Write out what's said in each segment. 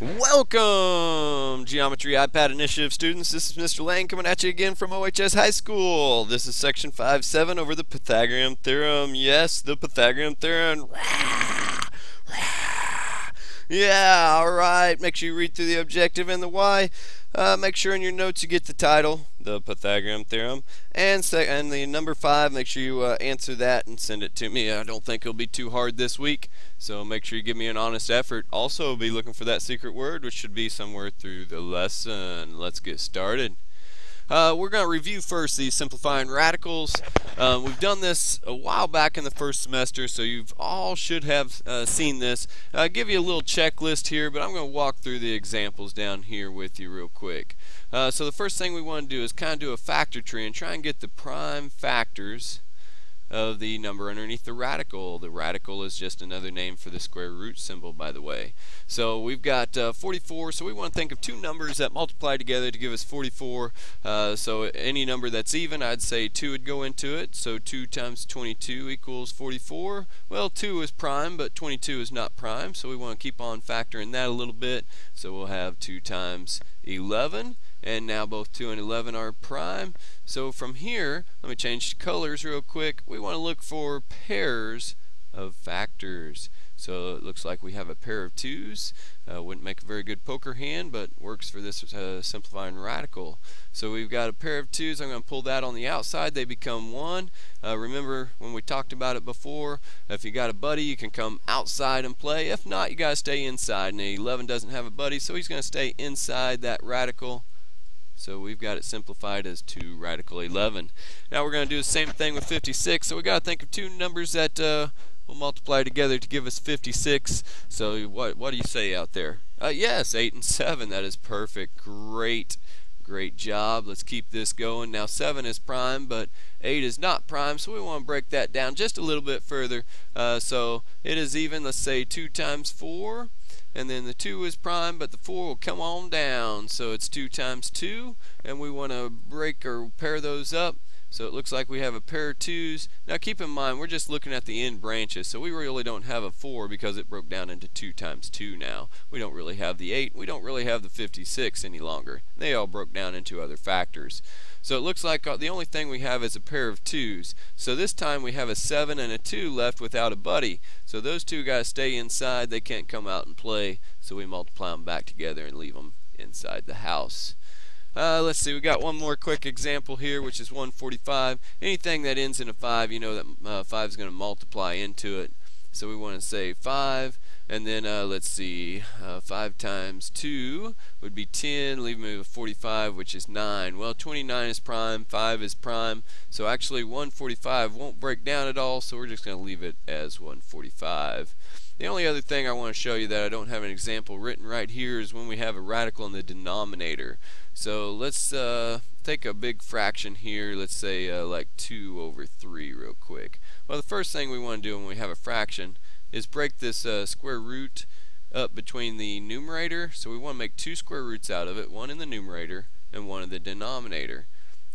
Welcome, Geometry iPad Initiative students. This is Mr. Lang coming at you again from OHS High School. This is section 5.7 over the Pythagorean Theorem. Yes, the Pythagorean Theorem. Yeah, alright. Make sure you read through the objective and the why. Make sure in your notes you get the title, the Pythagorean Theorem, and the number 5. Make sure you answer that and send it to me. I don't think it'll be too hard this week, so make sure you give me an honest effort. Also, be looking for that secret word, which should be somewhere through the lesson. Let's get started. We're going to review first these simplifying radicals. We've done this a while back in the first semester, so you all should have seen this. I'll give you a little checklist here, but I'm going to walk through the examples down here with you real quick. So the first thing we want to do is kind of do a factor tree and try and get the prime factors of the number underneath the radical. The radical is just another name for the square root symbol, by the way. So we've got 44, so we want to think of two numbers that multiply together to give us 44. So any number that's even, I'd say 2 would go into it. So 2 times 22 equals 44. Well, 2 is prime, but 22 is not prime, so we want to keep on factoring that a little bit. So we'll have 2 times 11. And now both 2 and 11 are prime. So from here, let me change colors real quick. We want to look for pairs of factors. So it looks like we have a pair of 2's. Wouldn't make a very good poker hand, but works for this simplifying radical. So we've got a pair of 2's. I'm going to pull that on the outside. They become 1. Remember when we talked about it before, if you got a buddy, you can come outside and play. If not, you got to stay inside. And 11 doesn't have a buddy, so he's going to stay inside that radical. So we've got it simplified as 2 radical 11. Now we're going to do the same thing with 56. So we got to think of two numbers that will multiply together to give us 56. So what do you say out there? Yes, 8 and 7. That is perfect. Great job. Let's keep this going. Now 7 is prime, but 8 is not prime, so we want to break that down just a little bit further. So it is even. Let's say 2 times 4. And then the 2 is prime, but the 4 will come on down. So it's 2 times 2, and we want to break or pair those up. So it looks like we have a pair of 2's. Now keep in mind, we're just looking at the end branches, so we really don't have a 4 because it broke down into 2 times 2 now. We don't really have the 8. We don't really have the 56 any longer. They all broke down into other factors. So it looks like the only thing we have is a pair of 2's. So this time we have a 7 and a 2 left without a buddy. So those two got to stay inside. They can't come out and play. So we multiply them back together and leave them inside the house. Let's see, we got one more quick example here, which is 145. Anything that ends in a 5, you know that 5 is going to multiply into it. So we want to say 5, and then let's see, 5 times 2 would be 10, leave me with 45, which is 9. Well, 29 is prime, 5 is prime, so actually 145 won't break down at all, so we're just going to leave it as 145. The only other thing I want to show you that I don't have an example written right here is when we have a radical in the denominator. So let's take a big fraction here, let's say like 2 over 3 real quick. Well, the first thing we want to do when we have a fraction is break this square root up between the numerator. So we want to make 2 square roots out of it, one in the numerator and one in the denominator.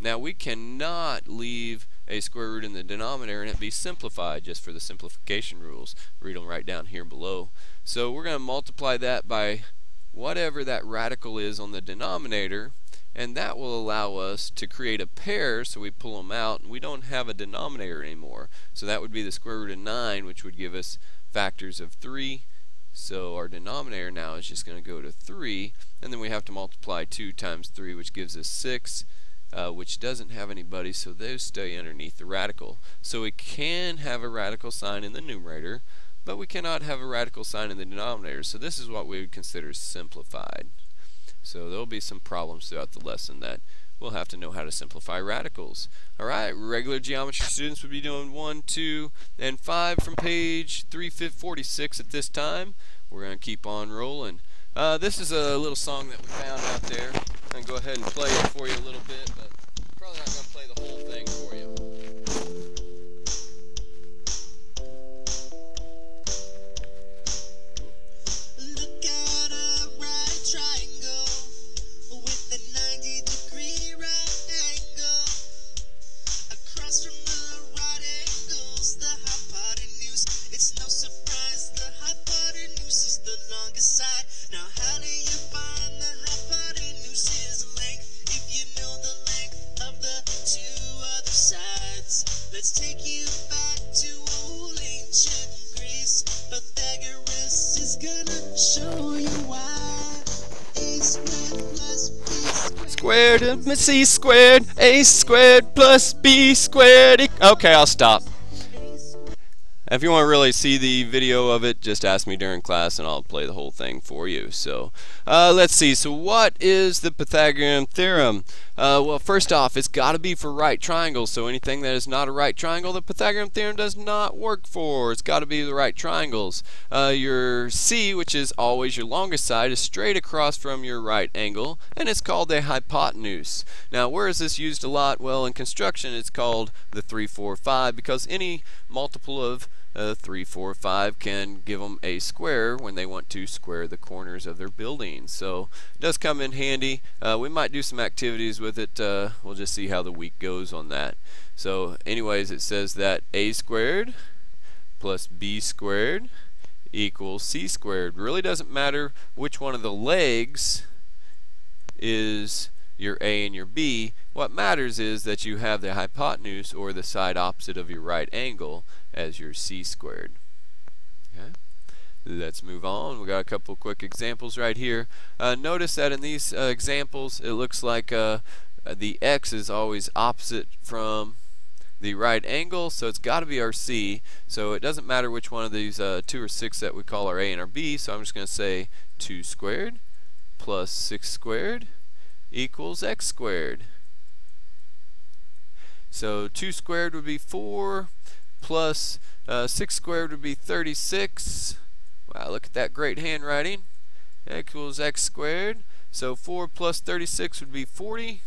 Now we cannot leave a square root in the denominator and it be simplified just for the simplification rules. Read them right down here below. So we're going to multiply that by whatever that radical is on the denominator, and that will allow us to create a pair. So we pull them out and we don't have a denominator anymore. So that would be the square root of 9, which would give us factors of 3. So our denominator now is just going to go to 3, and then we have to multiply 2 times 3, which gives us 6. Which doesn't have anybody, so those stay underneath the radical. So we can have a radical sign in the numerator, but we cannot have a radical sign in the denominator. So this is what we would consider simplified. So there will be some problems throughout the lesson that we'll have to know how to simplify radicals. Alright, regular geometry students would be doing 1, 2, and 5 from page 346 at this time. We're going to keep on rolling. This is a little song that we found out there. I'm going to go ahead and play it for you a little bit, but probably not going to play the whole thing for you. Look at a right triangle with a 90-degree right angle. Across from the right angles, the hypotenuse. It's no surprise the hypotenuse is the longest side. Now how do you show you why. A squared plus B Squared and C squared, A squared plus B squared. Okay, I'll stop. If you want to really see the video of it, just ask me during class and I'll play the whole thing for you. So let's see. So what is the Pythagorean Theorem? Well, first off, it's got to be for right triangles. So anything that is not a right triangle, the Pythagorean Theorem does not work for. It's got to be the right triangles. Your C, which is always your longest side, is straight across from your right angle, and it's called a hypotenuse. Now, where is this used a lot? Well, in construction, it's called the 3, 4, 5, because any multiple of 3, 4, 5 can give them a square when they want to square the corners of their buildings. So it does come in handy. We might do some activities with it. We'll just see how the week goes on that. So anyways, it says that a squared plus b squared equals c squared. Really doesn't matter which one of the legs is your a and your b. What matters is that you have the hypotenuse, or the side opposite of your right angle, as your c squared. Okay. Let's move on. We got a couple quick examples right here. Notice that in these examples, it looks like the x is always opposite from the right angle, so it's got to be our c. So it doesn't matter which one of these 2 or 6 that we call our a and our b. So I'm just going to say 2 squared plus 6 squared equals x squared. So 2 squared would be 4, plus 6 squared would be 36. Wow, look at that great handwriting. Equals x squared. So 4 plus 36 would be 40.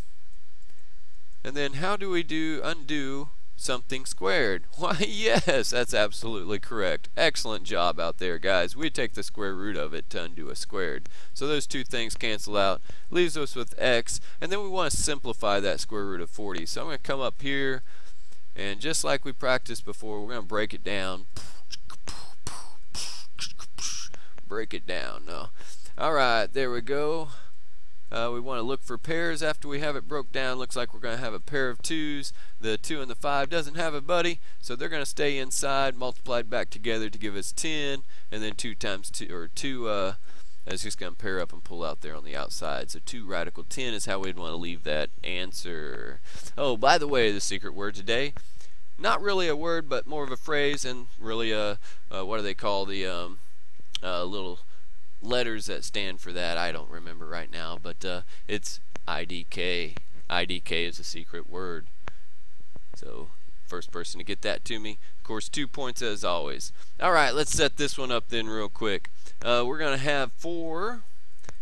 And then how do we undo something squared? Why, yes, that's absolutely correct. Excellent job out there, guys. We take the square root of it to undo a squared. So those two things cancel out. Leaves us with x. And then we want to simplify that square root of 40. So I'm going to come up here, and just like we practiced before, we're going to break it down. Break it down. No. Alright, there we go. We want to look for pairs after we have it broke down. Looks like we're going to have a pair of 2's. The 2 and the 5 doesn't have a buddy, so they're going to stay inside, multiplied back together to give us 10, and then 2 times 2, or 2, it's just going to pair up and pull out there on the outside. So 2 radical 10 is how we'd want to leave that answer. Oh, by the way, the secret word today, not really a word, but more of a phrase, and really what do they call the little letters that stand for that? I don't remember right now, but it's IDK. IDK is a secret word. So first person to get that to me, of course, 2 points as always. Alright, let's set this one up then real quick. We're going to have 4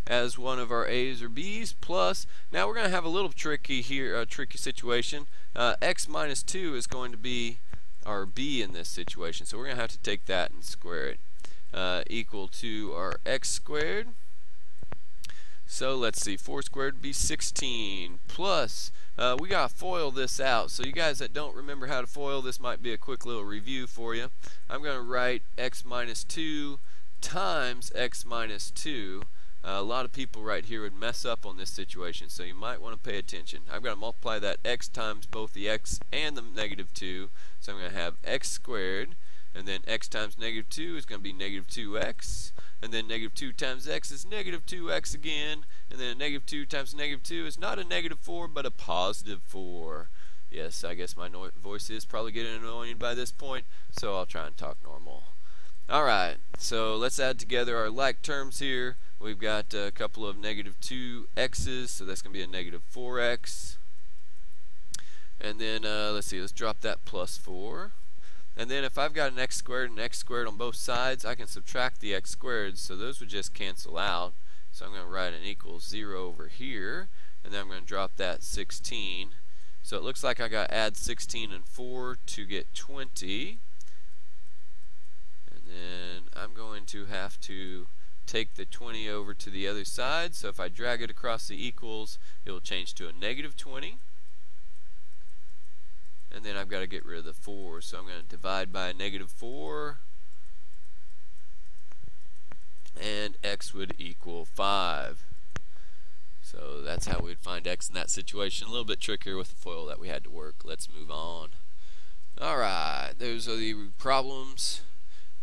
as one of our A's or B's, plus, now we're going to have a little tricky here, a tricky situation. X minus 2 is going to be our B in this situation, so we're going to have to take that and square it. Equal to our x squared. So let's see, 4 squared would be 16, plus we got to FOIL this out. So you guys that don't remember how to FOIL, this might be a quick little review for you. I'm going to write x minus 2 times x minus 2. A lot of people right here would mess up on this situation, so you might want to pay attention. I'm going to multiply that x times both the x and the negative 2, so I'm going to have x squared. And then x times negative 2 is going to be negative 2x. And then negative 2 times x is negative 2x again. And then negative 2 times negative 2 is not a negative 4, but a positive 4. Yes, I guess my voice is probably getting annoying by this point, so I'll try and talk normal. Alright, so let's add together our like terms here. We've got a couple of negative 2x's, so that's going to be a negative 4x. And then, let's see, let's drop that plus 4. And then if I've got an x squared and x squared on both sides, I can subtract the x squared, so those would just cancel out. So I'm going to write an equals 0 over here, and then I'm going to drop that 16. So it looks like I got to add 16 and 4 to get 20. And then I'm going to have to take the 20 over to the other side, so if I drag it across the equals, it will change to a negative 20. And then I've got to get rid of the 4, so I'm going to divide by a negative 4, and x would equal 5. So that's how we'd find x in that situation. A little bit trickier with the FOIL that we had to work. Let's move on. Alright, those are the problems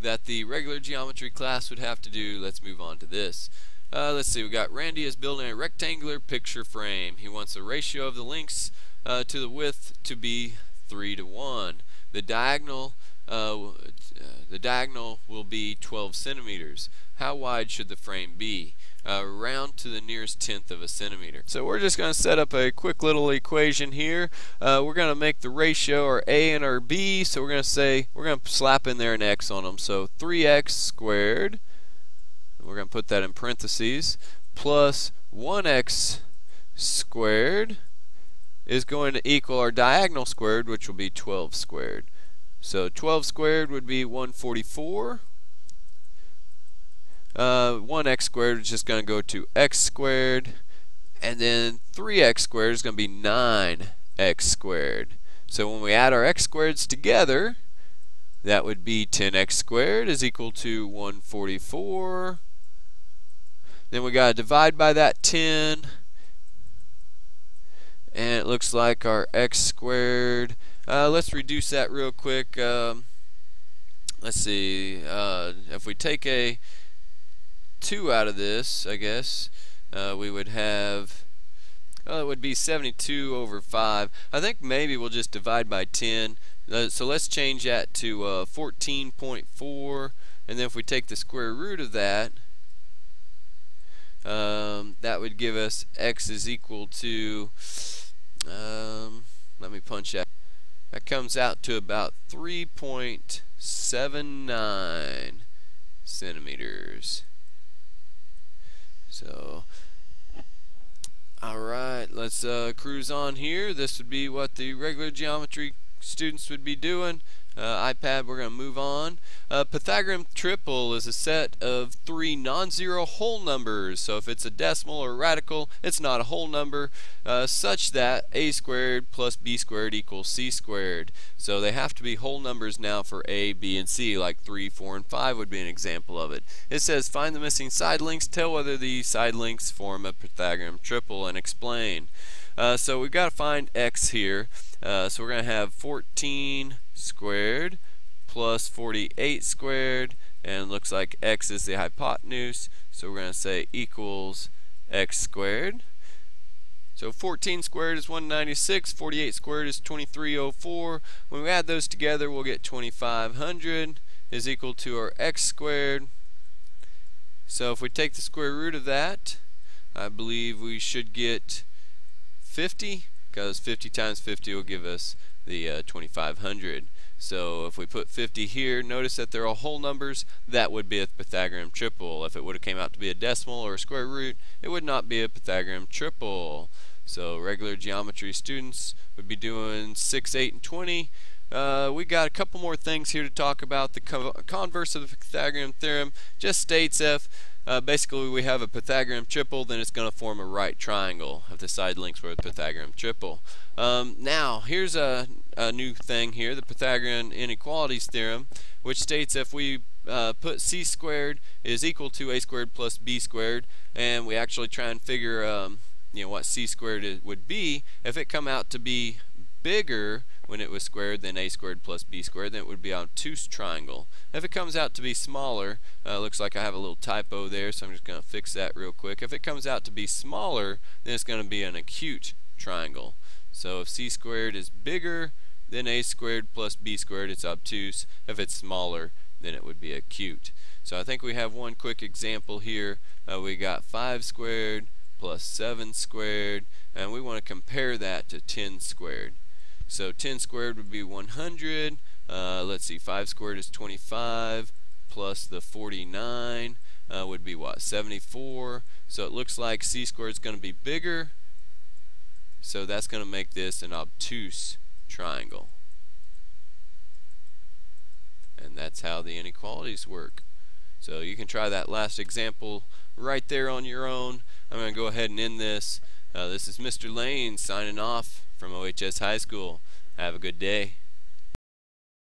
that the regular geometry class would have to do, let's move on to this. Let's see, we got Randy is building a rectangular picture frame. He wants the ratio of the lengths to the width to be 3:1. The diagonal will be 12 centimeters. How wide should the frame be? Round to the nearest tenth of a centimeter. So we're just going to set up a quick little equation here. We're going to make the ratio our a and our b. So we're going to slap in there an x on them. So 3x squared. We're going to put that in parentheses, plus 1x squared is going to equal our diagonal squared, which will be 12 squared. So 12 squared would be 144. 1x squared is just going to go to x squared, and then 3x squared is going to be 9x squared. So when we add our x squareds together, that would be 10x squared is equal to 144. Then we got to divide by that 10, and it looks like our x squared. Let's reduce that real quick. Let's see, if we take a 2 out of this, I guess we would have, it would be 72 over 5. I think maybe we'll just divide by 10. So let's change that to 14.4, and then if we take the square root of that, that would give us x is equal to, let me punch that. That comes out to about 3.79 centimeters. So, alright, let's cruise on here. This would be what the regular geometry students would be doing. iPad, we're going to move on. Pythagorean triple is a set of 3 non-zero whole numbers. So if it's a decimal or a radical, it's not a whole number, such that a squared plus b squared equals c squared. So they have to be whole numbers now for a, b, and c, like 3, 4, and 5 would be an example of it. It says find the missing side lengths, tell whether the side lengths form a Pythagorean triple, and explain. So we've got to find x here. So we're going to have 14 squared plus 48 squared, and it looks like x is the hypotenuse, so we're going to say equals x squared. So 14 squared is 196, 48 squared is 2304. When we add those together, we'll get 2500 is equal to our x squared. So if we take the square root of that, I believe we should get 50, because 50 times 50 will give us the 2500. So if we put 50 here, notice that they're all whole numbers. That would be a Pythagorean triple. If it would have came out to be a decimal or a square root, it would not be a Pythagorean triple. So regular geometry students would be doing 6, 8, and 20. We got a couple more things here to talk about. The converse of the Pythagorean theorem just states if basically we have a Pythagorean triple, then it's going to form a right triangle if the side lengths were a Pythagorean triple. Now here's a new thing here, the Pythagorean Inequalities theorem, which states if we put c squared is equal to a squared plus b squared, and we actually try and figure what c squared would be, if it come out to be bigger when it was squared than a squared plus b squared, then it would be an obtuse triangle. If it comes out to be smaller, looks like I have a little typo there, so I'm just going to fix that real quick. If it comes out to be smaller, then it's going to be an acute triangle. So if c squared is bigger than a squared plus b squared, it's obtuse. If it's smaller, then it would be acute. So I think we have one quick example here. We got 5 squared plus 7 squared, and we want to compare that to 10 squared. So 10 squared would be 100. Let's see, 5 squared is 25 plus the 49 would be what, 74. So it looks like c squared is going to be bigger, so that's going to make this an obtuse triangle. And that's how the inequalities work. So you can try that last example right there on your own. I'm going to go ahead and end this. This is Mr. Lane signing off from OHS High School. Have a good day.